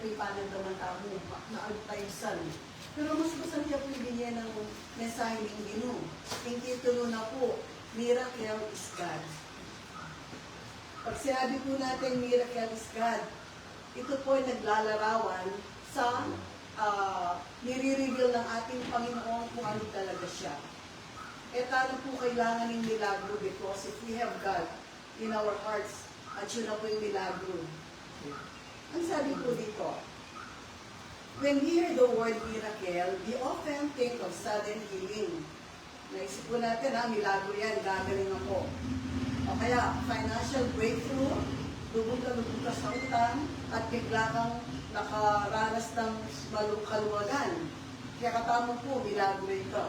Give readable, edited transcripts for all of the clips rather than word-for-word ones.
po'y panagdaman tamo na agtaysan. Pero mas gusto niya po'y binigyan ng mensahe ng Ginoo. Yung titulo na po, Miracle is God. Pag sinabi po natin Miracle is God, ito po ay naglalarawan sa nire-reveal ng ating Panginoon kung ano talaga siya. E tayo po kailangan ng milagro because if we have God in our hearts, at yun na po yung milagro. Ang sabi po dito, when we hear the word miracle, we often think of sudden healing. Naisip po natin, milagro yan, gagaling ako. O kaya, financial breakthrough, lubog ka sa utang, at bigla kang nakaranas ng kaluwagan. Kaya katama po, milagro ito.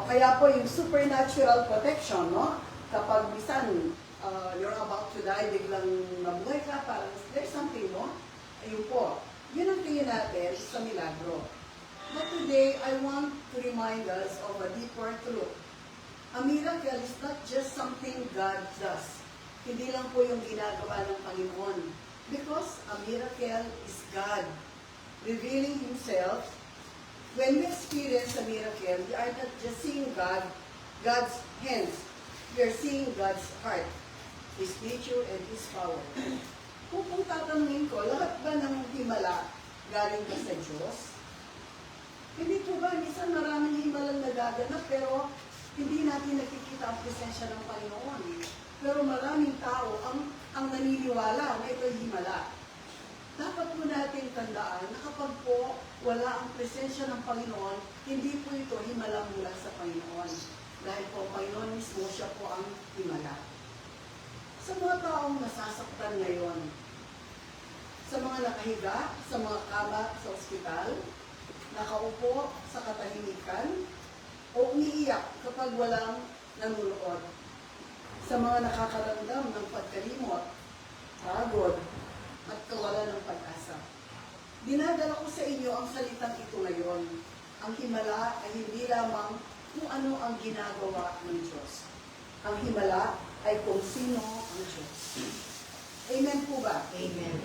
O kaya po, yung supernatural protection, no? Kapag minsan, you're about to die, biglang nabuhay ka, parang there's something, no? Ayun po. Yun ang tingin natin sa milagro. But today, I want to remind us of a deeper truth. A miracle is not just something God does. Hindi lang po yung ginagawa ng Panginoon. Because a miracle is God revealing Himself. When we experience a miracle, we are not just seeing God's hands. We are seeing God's heart, His nature, and His power. Kung tatanungin ko, lahat ba ng himala galing ba sa Diyos? Hindi po ba? Minsan maraming himalang nagaganap, pero hindi natin nakikita ang presensya ng Panginoon. Pero maraming tao ang naniniwala na ito'y himala. Dapat po natin tandaan na kapag po wala ang presensya ng Panginoon, hindi po ito himala mula sa Panginoon. Dahil po ang Panginoon mismo, siya po ang himala. Sa mga taong nasasaktan ngayon, sa mga nakahiga, sa mga kama sa ospital, nakaupo sa katahimikan, o umiiyak kapag walang nanunood. Sa mga nakakaramdam ng pagkalimot, pagod, at kawalan ng pag-asa. Dinadala ko sa inyo ang salitang ito ngayon. Ang himala ay hindi lamang kung ano ang ginagawa ng Diyos. Ang himala ay kung sino ang Diyos. Amen po ba? Amen.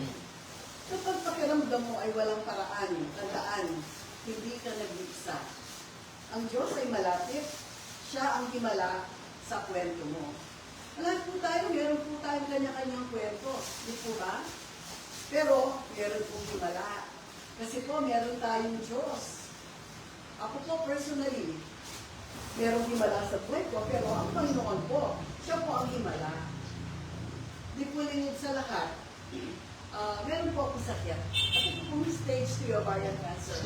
Kapag pakiramdam mo ay walang paraan, tandaan, hindi ka nag-iisa. Ang Diyos ay malapit, siya ang himala sa kwento mo. Lahat po tayo, meron po tayong kanya-kanyang kwento. Di po ba? Pero, meron pong himala. Kasi po, meron tayong Diyos. Ako po, personally, merong himala sa buhay ko, pero ang Panginoon po, siya po ang himala. Di po lingid sa lahat. Meron po akong sakit. At ito po stage 2 ovarian cancer.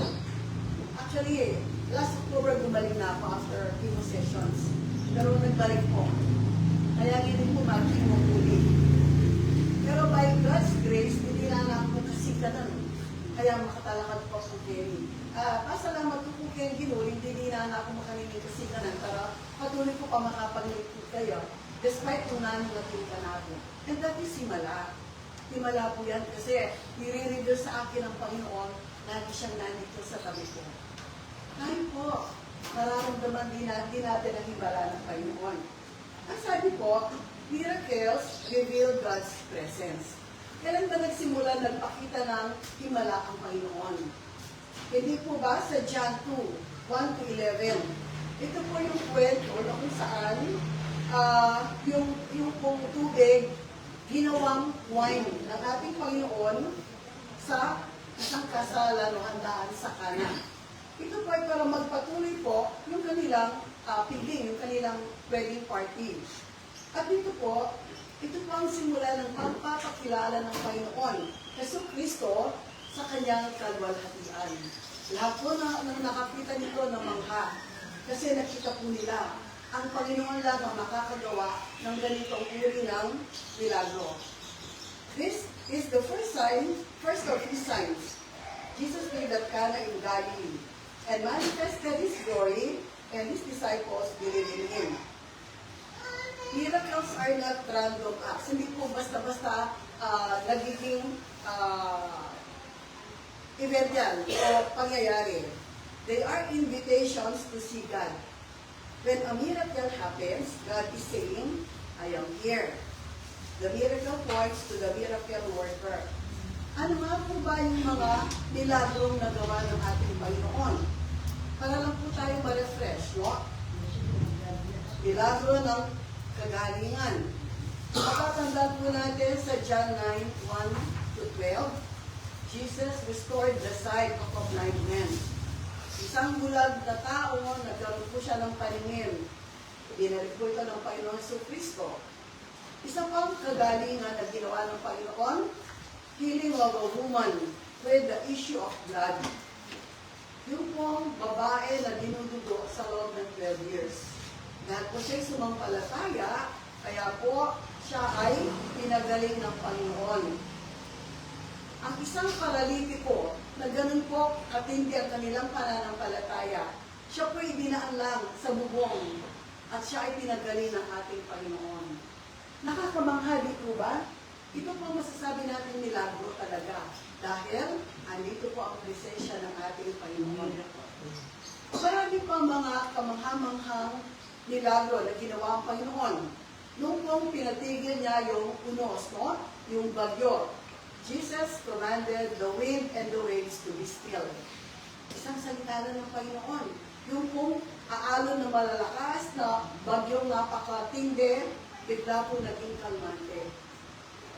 Actually, last October gumaling na ako after chemo sessions. Pero nagbalik po. Kaya hindi po mag-chemo ulit. Pero by God's grace, hindi na ako kasikanan. Kaya makatalakad po ako Kenny. Pasalamat ko po kay Ginoo, hindi na ako makalinig kasikanan para patuloy ko pa makapag-likod kayo despite kung namin natin ako. And that is himala. Himala po yan kasi nire-reveal sa akin ng Panginoon na siyang nandito sa tabi ko. Tayo po, nararamdaman din natin ang himala ng Panginoon. Ang sabi po, miracles reveal God's presence. Kailan ba nagsimula nagpakita ng himala ang Panginoon? Hindi po ba sa John 2, 1-11? Ito po yung kwento na kung saan yung pong tubig ginawang wine ng ating Panginoon sa isang kasalan o handaan sa Kana. Ito po ay para magpatuloy po yung kanilang piging, yung kanilang wedding party. At ito po ang simula ng pagpapakilala ng Panginoon, Hesus Kristo, sa kanyang kalwalhatian. Lahat po na nakakita nito ng mangha. Kasi nakita po nila, ang Panginoon lang ang makakagawa ng ganitong uri ng milagro. This is the first of His signs. Jesus gave at Cana in Galilee and manifested His glory, and His disciples believed in Him. Miracles are not random acts. Hindi po basta-basta nagiging event yan o pangyayari. They are invitations to see God. When a miracle happens, God is saying, I am here. The miracle points to the miracle worker. Ano nga po ba yung mga milagrong nagawa ng ating Panginoon? Para lang po tayo ma-refresh, no? Milagro ng kagalingan. Matatandaan po natin sa John 9:1-12, Jesus restored the sight of a blind man. Isang bulag na tao, nagkaroon po siya ng paningin. Binalik po ito ng Panginoon Jesucristo. Isa pang kagalingan na ginawa ng Panginoon, healing of a woman with the issue of blood. Yung pong babae na dinudugo sa loob ng 12 years. Dahil po siya'y sumampalataya, kaya po siya ay pinagaling ng Panginoon. Ang isang paralitiko na ganun po katindi ang kanilang pananampalataya, siya po ibinaan lang sa bubong at siya ay pinagaling ng ating Panginoon. Nakakamangha di po ba? Ito po masasabi natin milagro talaga dahil andito po ang presensya ng ating Panginoon. Marami pa mga kamangha-manghang milagro na ginawa ang Panginoon. Nung pong pinatigil niya yung unos, no? Yung bagyo, Jesus commanded the wind and the waves to be still. Isang salita na ng Panginoon. Yung pong aalon na malalakas na bagyong napakatindi, bigla po naging kalmante.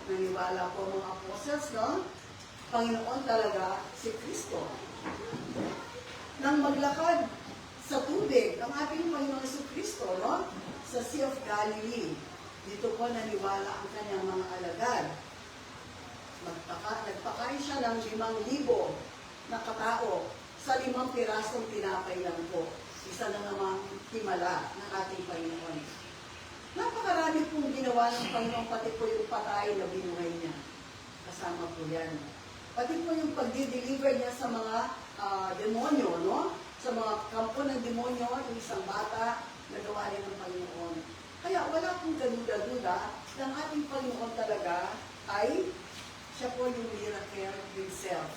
Naniwala po mga apostles, no? Panginoon talaga si Kristo. Nang maglakad sa tubig, ang ating Panginoon si Kristo, no? Sa Sea of Galilee, dito po naniwala ang kanyang mga alagad. Nagpakain siya ng 5,000 na katao sa 5 pirasong tinapay lang po. Isa na namang himala ng ating Panginoon. Napakarami pong ginawa ng Panginoon, pati po yung patay na binuhay niya. Kasama po yan. Pati po yung pag-deliver niya sa mga demonyo, no? Sa mga kampo ng demonyo, yung isang bata, nagawa niya ng Panginoon. Kaya wala pong gaduda-duda ng ating Panginoon talaga ay siya po yung miracle himself.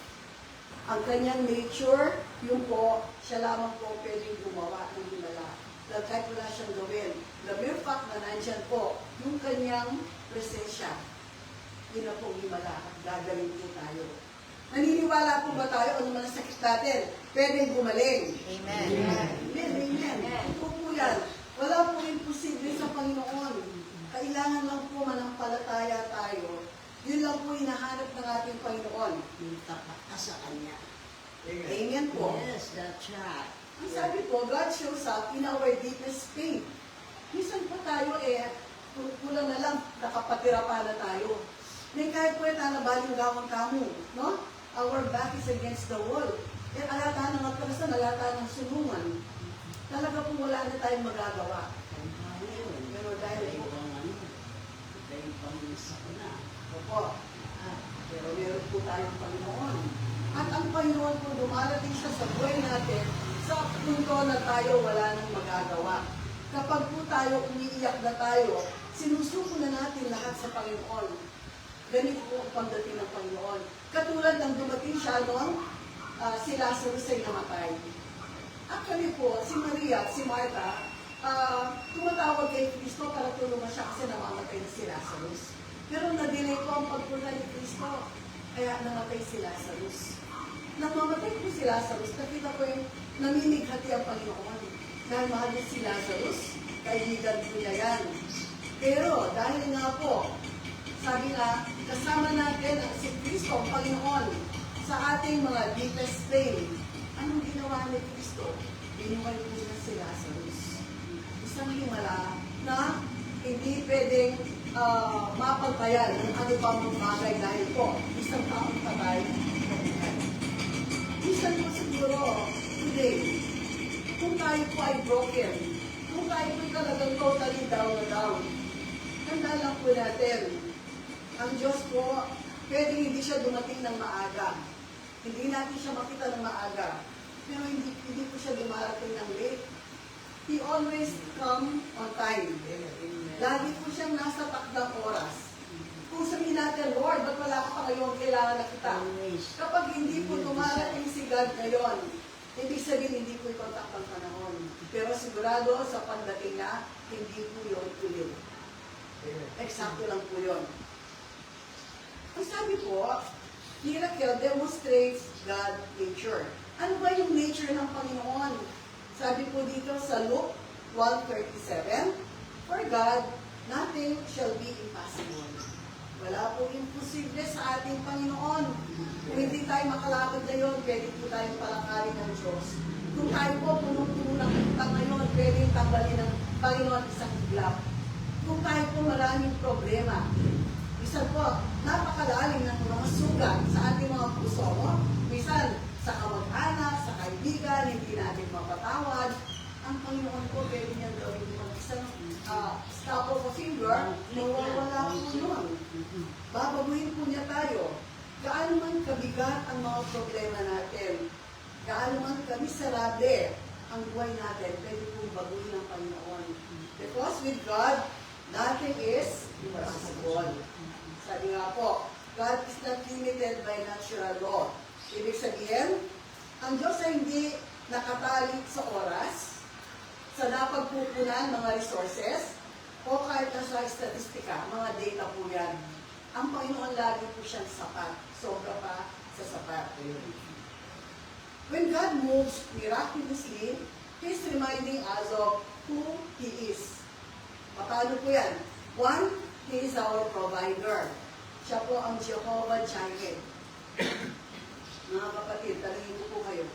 Ang kanyang nature, yung po, siya lamang po pwedeng gumawa ng himala. Dahil kahit wala siyang gawin. The mere fact na nandyan po, yung kanyang presensya, yun na pong himala at gagaling po tayo. Naniniwala po ba tayo ano man ang sakit natin? Pwedeng gumaling. Amen. Amen. Amen. Ito po yan. Wala po imposible sa Panginoon. Kailangan lang po manampalataya tayo. Yun lang po hinahanap ng ating Panginoon. Yung tapat ka sa Kanya. Amen po. Yes, that's right. Ang sabi po, God shows up in our deepest pain. Minsan po tayo kulang na lang, nakapatira pa na tayo. May kahit po na baling gawang kamo, no? Our back is against the wall. Alata ng atrasan, alata ng sunungan. Talaga po wala na tayong magagawa. Pero dahil po, opo, pero meron po tayong Panginoon. At ang Panginoon po dumarating siya sa buhay natin sa punto na tayo wala nang magagawa. Kapag po tayo umiiyak na tayo, sinusuko na natin lahat sa Panginoon. Ganito po ang pagdating ng Panginoon. Katulad ng dumating siya noong si Lazarus ay namatay. Actually po, si Maria at si Martha, tumatawag kay Kristo para tulungan siya kasi namamatay na si Lazarus. Pero na-delay po ang pagpunta ni Kristo, kaya namatay si Lazarus. Nang mamatay po si Lazarus, nakita ko yung namimighati ang Panginoon. Dahil mahal niya si Lazarus, kaibigan po niya yan. Pero dahil nga po, sabi na, kasama natin ang si Kristo, ang Panginoon, sa ating mga deepest pain. Anong ginawa ni Kristo? Binuhay po niya si Lazarus. Isang himala na hindi pwedeng mapagbayan ng ano pa mga bagay dahil po, isang taong patay. Minsan po siguro, today, kung tayo po ay broken, kung tayo po talagang totally down na down, handa lang po natin. Ang Diyos po, pwedeng hindi siya dumating ng maaga. Hindi natin siya makita ng maaga. Pero hindi po siya dumarating ng late. He always come on time. Lagi po siyang nasa takdang oras. Kung sabihin natin, Lord, ba't wala ka pa ngayon, kailangan na kita. Kapag hindi po dumarating si God ngayon, ibig sabihin hindi po ito takdang panahon. Pero sigurado sa pagdating na, hindi po yun tuloy. Eksakto lang po yun. Ang sabi po, Miracle demonstrates God nature. Ano ba yung nature ng Panginoon? Sabi po dito sa Luke 1:37, for God, nothing shall be impossible. Wala po imposible sa ating Panginoon. Kung hindi tayo makalakad ngayon, pwede po tayong palakarin ng Diyos. Kung tayo po punong-puno ng utang ngayon, pwede tanggalin ng Panginoon isang iglap. Kung tayo po maraming problema, isa po, napakalalim ng mga sugat sa ating mga puso. No? Minsan, sa kamag-anak, sa kaibigan, hindi natin mapatawad. Ang Panginoon po, pwede niya gawin ng isang stop of a finger, mawawala po nun. Babaguhin po niya tayo. Gaano man kabigat ang mga problema natin, gaano man kamiserable ang buhay natin, pwede po baguhin ng Panginoon. Because with God, nothing is impossible. Sabi nga po, God is not limited by natural law. Ibig sabihin, ang Diyos ay hindi nakatali sa oras, sa napagpupunan mga resources, o kahit na sa statistika, mga data po yan. Ang Panginoon lagi po siyang sapat, sobra pa sa sapat. When God moves miraculously, He is reminding us of who He is. Paano po yan? One, He is our provider. Siya po ang Jehovah Jireh. Mga kapatid, talingin ko po kayo.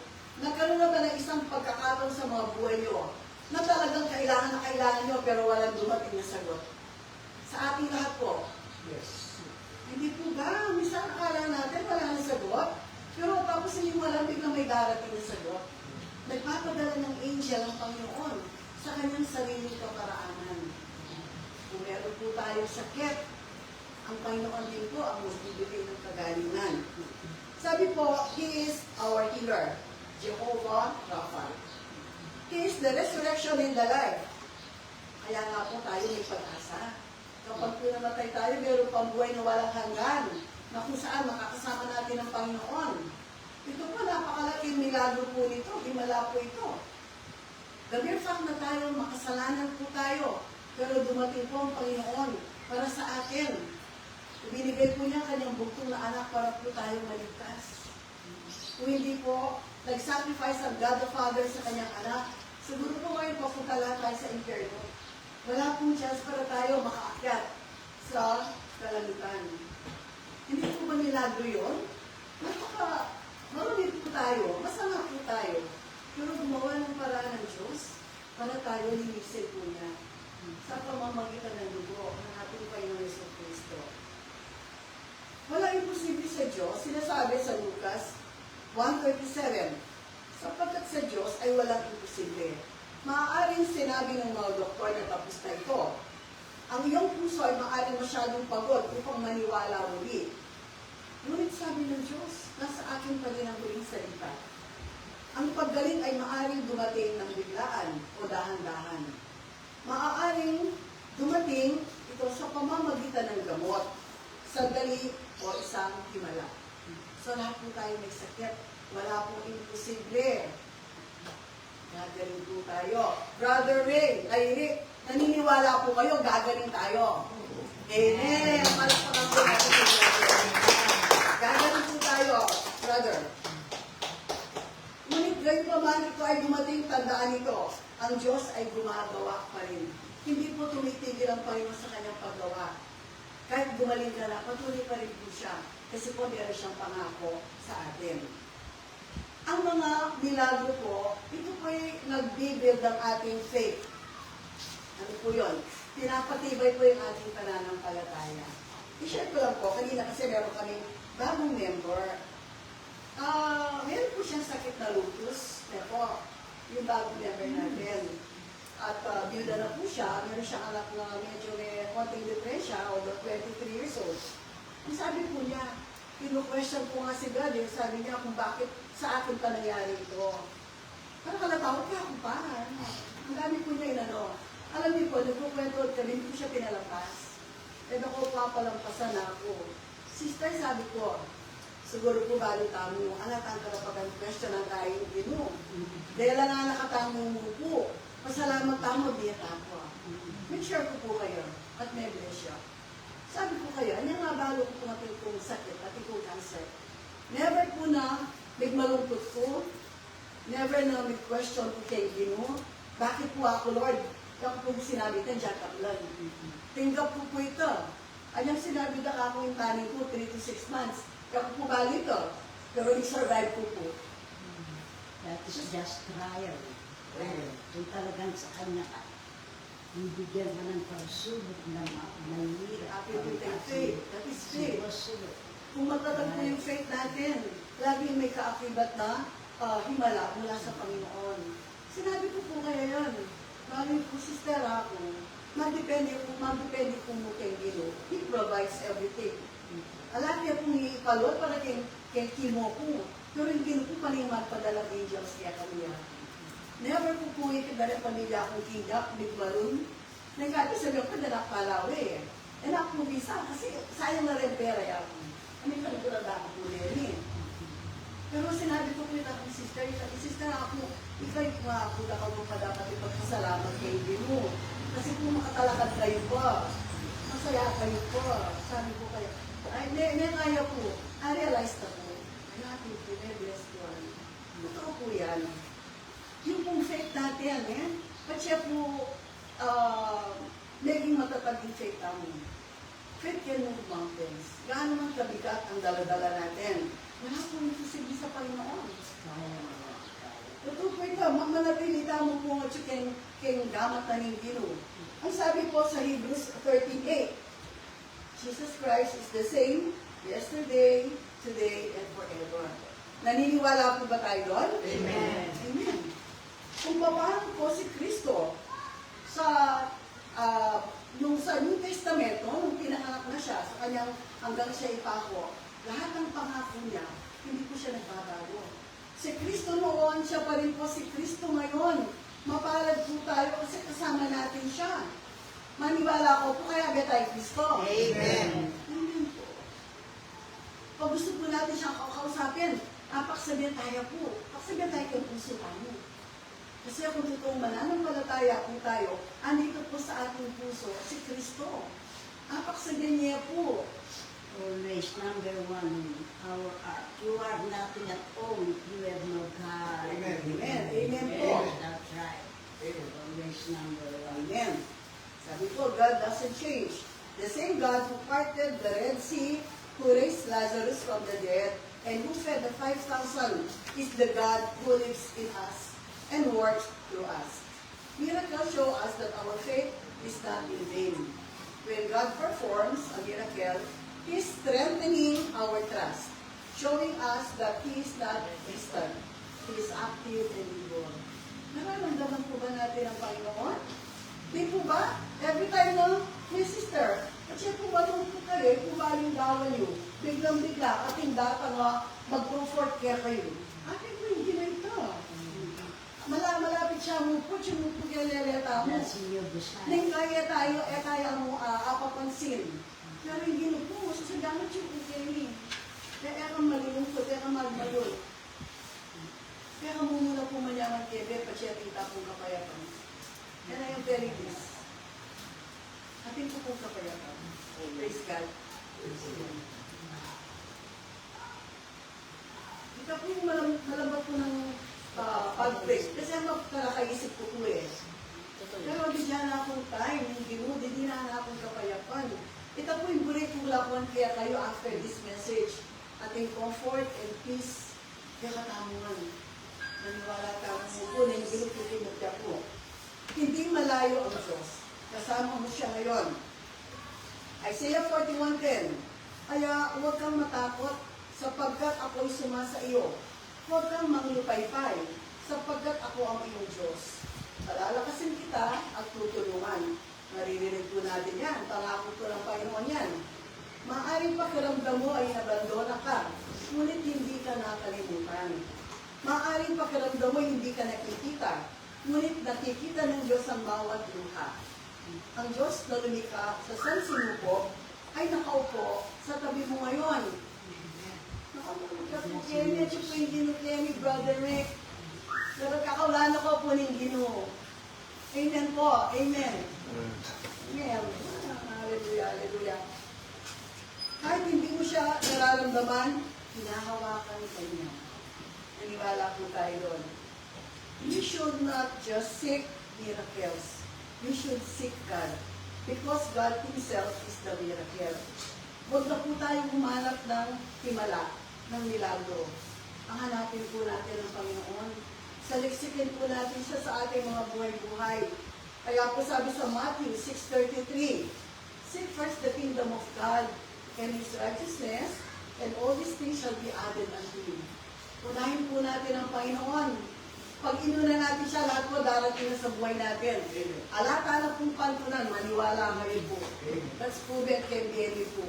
Nagkaroon na ba ng isang pagkakataon sa mga buhay niyo na talagang kailangan na kailangan nyo pero walang dumating na sagot? Sa ating lahat po. Yes. Hindi po ba? Minsan akala natin wala na sagot. Pero tapos hindi mo alam biglang may darating na sagot. Nagpapadala ng angel ang Panginoon sa kanyang sariling kaparaanan. Kung meron po tayong sakit, ang Panginoon din po ang magbibigay ng kagalingan. Sabi po, He is our healer, Jehovah Rapha. He is the resurrection in the life. Kaya nga po tayo may pag-asa. Kapag po namatay tayo, meron pang buhay na walang hanggan, na kung saan makakasama natin ang Panginoon. Ito po, napakalaking milagro po nito. Himala po ito. The mere fact na tayo, makasalanan po tayo, pero dumating po ang Panginoon para sa atin. Ibinigay po niya kanyang bugtong na anak para po tayo maligtas. Kung hindi po, nag-sacrifice ang God the Father sa kanyang anak, siguro po ngayon papunta lahat tayo sa impyerno. Wala pong chance para tayo makaakyat sa kalangitan. Hindi po ba milagro yun? Marunit po tayo, masama po tayo. Pero gumawa ng paraan ng Diyos para tayo linisin po niya sa pamamagitan ng dugo ng ating Panginoon Yesus Cristo. Wala imposible sa Diyos, sinasabi sa Lucas 1:37, sapagkat sa Diyos ay walang imposible. Maaaring sinabi ng mga doktor na tapos na ito, ang iyong puso ay maaaring masyadong pagod upang maniwala muli. Ngunit sabi ng Diyos, nasa akin pa din ang huling salita. Ang paggaling ay maaaring dumating ng biglaan o dahan-dahan. Maaaring dumating ito sa pamamagitan ng gamot, sandali o isang himala. So lahat po tayo may sakit. Wala pong imposible. Gagaling po tayo. Brother Ray, Rick, naniniwala po kayo, gagaling tayo. Amen. Palakpakan po natin po natin. Gagaling po tayo, brother. Ngunit gayon pa man ito ay dumating, tandaan ito, ang Diyos ay gumagawa pa rin. Hindi po tumitigil ang Panginoon sa kanyang paggawa. Kahit gumaling ka na, patuloy pa rin po siya. Kasi po meron siyang pangako sa atin. Ang mga milagro po, ito po ay nag-build ng ating faith. Ano po yun? Pinapatibay po yung ating pananampalataya. I-share ko lang po, kanina kasi meron kami bagong member. Meron po siyang sakit na lupus. Ito, yung bagong member natin. At byuda na po siya, meron siyang anak na medyo may konting depresya, although 23 years old. Ang sabi po niya, question ko nga si God, sabi niya kung bakit sa akin pa nangyari ito. Parang kalatawa, kaya ako pa. Ang dami po niya inano. Alam niyo po, nagkukwento kami, hindi ko siya pinalampas. Kaya ako papalampasan na ako. Sister, sabi ko, siguro po balo tamo yung anak ang karapagan question ang kain din mo. Dahil lang nga nakatamong mo po. Pasalamat tamo, diya tapo. Make sure ko po kayo at may bless siya. Sabi ko kayo, ano nga balo ko kung ating kong sakit, ating kong cancer. Never po na may malungkot ko. Never na may question ko kay Ginoo. Bakit po ako, Lord? Yung po sinabi ka, jack up lang. Tinggap po po ito. Anyang sinabi na ako yung tanin ko, 3 to 6 months. Yung po bali ito. Pero i-survive po po. That is just trial. Kung talagang sa kanya ka, bibigyan ka ng pagsubok na mahirap. Happy to take faith. That is faith. Sumusubok. Kung matatag po yung faith natin, laging may kaakibat na himala mula sa Panginoon. Sinabi ko po kaya yan. Lagi po, sister ako, magdepende po mo kay Ginoo. He provides everything. Alam niya pong iipalot para kay Kimo po. Pero yung Ginoo po paling magpadala ng angels kaya kami yan. Never po po ikagala pamilya akong kinyak, big balloon. Nagkati sabi ko, padala palawi eh. And ako visa, kasi sayang na rin pera yan. Ano yung kanagurada ako po rin eh. Pero sinabi ko po yung akong sister ako, ikaw yung ako na mo pa dapat ipagpasalamat kay Ginoo. Kasi kung makatalakad kayo pa, masaya kayo pa. Sabi ko kayo, ay, kaya po. I realized na po, ay natin po, may blessed one. Totoo po yan. Yung pong faith natin, at siya po, naging matatag yung faith namin. Faith can move mountains. Gaano man kabigat ang dala-dala natin. Wala po imposible sa Panginoon. Totoo po ito, manapilita mo po at yung gamat na ng Ginoo. Ang sabi po sa Hebrews 13:8, Jesus Christ is the same yesterday, today, and forever. Naniniwala po ba tayo doon? Amen. Amen. Kung paano po si Kristo sa sa New Testamento, nung pinanganak na siya, sa kanyang hanggang siya ipako, lahat ng pangako niya, hindi po siya nagbabago. Si Kristo noon, siya pa rin po si Kristo ngayon. Mapalad po tayo kasi kasama natin siya. Maniwala ko po kaya agad tayo Kristo. Amen. Amen po. Pag gusto po natin siyang kakausapin, paksabihan tayo po. Paksabihan tayo kay puso tayo. Kasi kung totoong mananampalataya po tayo, andito po sa ating puso si Kristo. Paksabihan niya po. Always number one, you are nothing at all if you have no God. Amen. Amen. Amen po. That's right. Always number one. Amen. Sabi po, God doesn't change. The same God who parted the Red Sea, who raised Lazarus from the dead, and who fed the 5,000 is the God who lives in us and works through us. Miracles show us that our faith is not in vain. When God performs a miracle, He is strengthening our trust, showing us that He is not distant. He is active and involved. Nararamdaman po ba natin ang Panginoon? Di po ba? Every time na, may sister, at siya po ba nung po kayo, po ba yung dawa niyo? Biglang-bigla, ating data nga, mag-comfort care kayo. Atin po yung ginito. Malapit siya mo po, siya mo po kinalileta mo. That's in your design. Nang kaya tayo, kaya mo apapansin. Pero hindi na po, sasagamit yung ukeli. Kaya ang malulungkot, kaya ang magmalul. Kaya ang mumula po manyaman kebe, pa siya tita pong kapayapan. Yan na yung very best. Ating po pong kapayapan. Praise God. Ito po yung malambot po ng pag-praise. Kasi ang magkalakaisip ko po eh. Pero di dyan na akong time, hindi mo, di na akong kapayapan. Ito po yung bulit-ulakon kaya kayo after this message. Ating comfort and peace, kaya katamungan. Naniwala tayo mo po na yung binututin po. Hindi malayo ang Diyos. Kasama mo siya ngayon. Isaiah 41:10. Kaya huwag kang matakot sapagkat ako'y sumasa iyo. Huwag kang manglupaypay sapagkat ako ang iyong Diyos. Palalakasin kita at tutulungan. Naririnig po natin yan. Pangako po ng Panginoon yan. Maaaring pakiramdam mo ay nabandona ka, ngunit hindi ka nakalimutan. Maaaring pakiramdam mo hindi ka nakikita, ngunit nakikita ng Diyos ang bawat luha. Ang Diyos na lumikha sa sansinuko ay nakaupo sa tabi mo ngayon. Nakaupo po Kenny, at po yung Ginoo Kenny, Brother Rick. Pero kakaulan ako po ng Ginoo. Amen po. Amen. Amen. Hallelujah. Hallelujah. Kahit hindi mo siya nararamdaman, hinahawakan ka niya. Naniwala po tayo doon. You should not just seek miracles. You should seek God. Because God Himself is the miracle. Huwag na po tayong humanap ng himala, ng milagro. Ang hanapin po natin ng Panginoon. Saliksikin po natin siya sa ating mga buhay-buhay. Kaya po sabi sa Matthew 6:33, seek first the kingdom of God and His righteousness, and all these things shall be added unto you. Unahin po natin ang Panginoon. Pag inuna natin siya, lahat po darating na sa buhay natin. Alata na pong pantunan, maniwala kayo po. That's proven can be any po.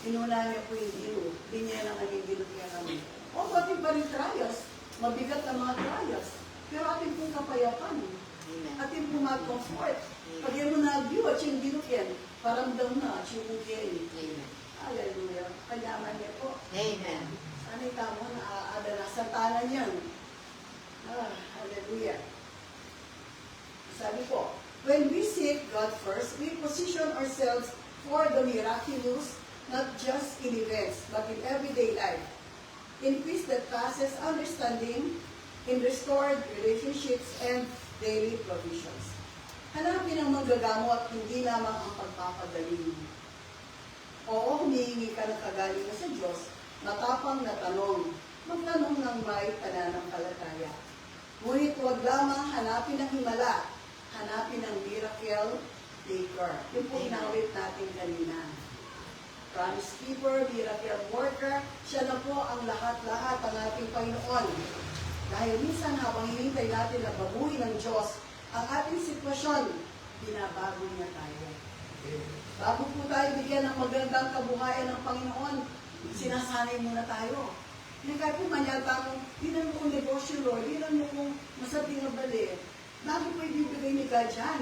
Inuna niya po yung gino. Hindi niya lang naging gino kaya kami. O, ating pa rin trials. Mabigat ang mga trials. Pero ating pong kapayapan. Ating pong mag-comfort. Pag yan mo na-view at yung gino yan, paramdam na at yung ukyan. Hallelujah. Kanyaman niya po. Amen. Sana'y tamo na aadala sa tanan yan. Hallelujah. Sabi po, when we seek God first, we position ourselves for the miraculous, not just in events, but in everyday life. In peace that passes understanding, in restored relationships and daily provisions. Hanapin ang magagamot, hindi lamang ang pagpapagaling. Oo, humihingi ka ng kagalingan sa Diyos, matapang na tanong, magtanong ng may pananampalataya. Ngunit huwag lamang hanapin ang himala, hanapin ang miracle maker. Yung po inawit natin kanina. Promise keeper, miracle worker, siya na po ang lahat-lahat ng ating Panginoon. Dahil minsan habang hinintay natin na baguhin ng Diyos ang ating sitwasyon, binabago niya tayo. Bago po tayo bigyan ng magandang kabuhayan ng Panginoon, sinasanay muna tayo. Hindi kahit po manyata kung dinan mo kong negosyo, Lord, dinan mo kong masabing na bali. Bago po ibibigay ni God dyan,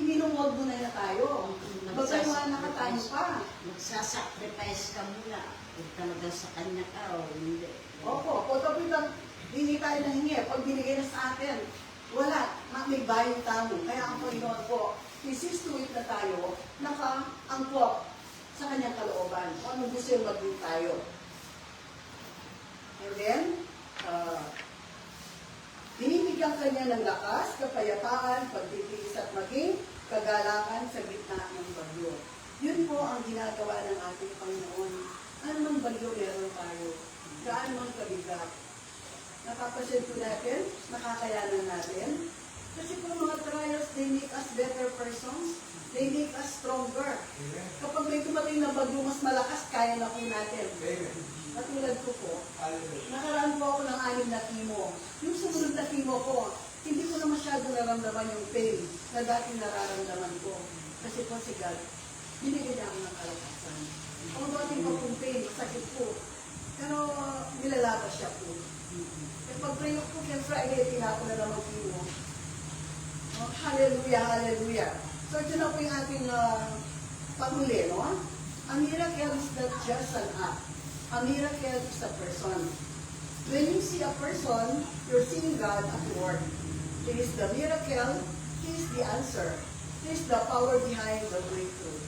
minungwag muna na tayo. Magkaiwa na ka tayo pa. Magsasacrifice ka muna. Kung talaga sa kanya ka o hindi. Opo, o tapos hindi tayo nahingi. Pag binigay na sa atin, wala. May bayong tamo. Kaya ang Panginoon po, insist to it na tayo, nakaangkop sa kanyang kalooban. Kung ano gusto yung maging tayo. And then, binibigyan kanya ng lakas, kapayapaan, pagtitiis at maging kagalakan sa gitna ng bagyo. Yun po ang ginagawa ng ating Panginoon. Ano mang bagyo meron tayo? Gaano mang kabigat? Napapasin po natin, nakakayanan natin. Kasi po mga trials, they make us better persons. They make us stronger. Kapag may tumating na bagyo mas malakas, kaya na po natin. Katulad ko po, nakaraan po ako ng 6 na chemo. Yung sumunod na chemo ko, hindi ko na masyado naramdaman yung pain na dating nararamdaman ko. Kasi po si God, binigyan niya ako ng kalakasan. Ang dating pa pong pain, sakit po. Pero nilalabas siya po. E pag-pray ko kay Friday, tinapon na naman chemo. Oh, hallelujah, hallelujah. So ito na po yung ating pamuli, no? A miracle is not just an act. A miracle is a person. When you see a person, you're seeing God at work. He is the miracle. He is the answer. He is the power behind the breakthrough.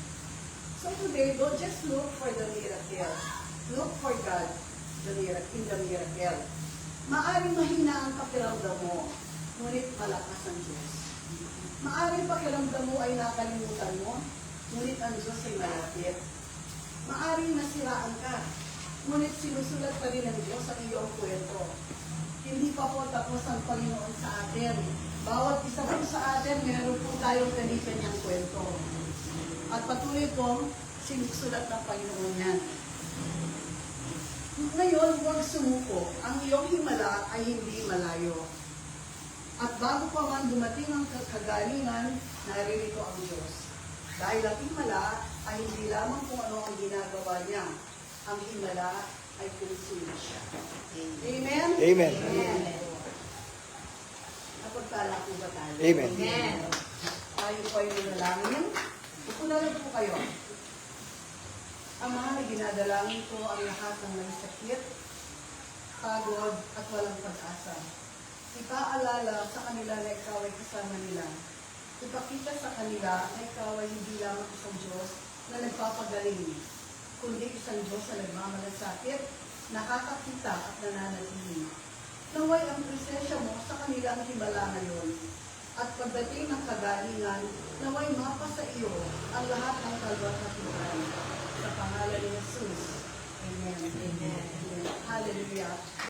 So today, don't just look for the miracle. Look for God in the miracle. Maaring mahina ang pakiramdam mo, ngunit malakas ang Diyos. Maaring pakiramdam mo ay nakalimutan mo, ngunit ang Diyos ay malapit. Maaring nasiraan ka, ngunit sinusulat pa rin ng Diyos ang iyong kwento. Hindi pa po tapos ang Panginoon sa atin. Bawat isa po sa atin, meron po tayong kanya-kanyang kwento. At patuloy pong sinusulat ng Panginoon yan. Ngayon, huwag sumuko. Ang iyong himala ay hindi malayo. At bago pa man dumating ang kagalingan, naririto ang Diyos. Dahil ang himala ay hindi lamang kung ano ang ginagawa niya. Ang himala ay punsuli siya. Amen? Amen. Amen. Napagpala po ba tayo? Amen. Amen. Tayo po ay nanalangin. Upo na lang po kayo. Ama, ginadalangin ko ang lahat ng may sakit, pagod at walang pag-asa. Ipaalala sa kanila na ikaw ay kasama nila. Ipakita sa kanila na ikaw ay hindi lamang isang Diyos na nagpapagaling, kundi isang Diyos na nagmamalasakit nakakakita at nananatili. Naway ang presensya mo sa kanilang himala ngayon. At pagdating ng kagalingan, naway mapa sa iyo ang lahat ng kalwat-hatian. Sa pangalan ni Jesus. Amen. Amen. Hallelujah.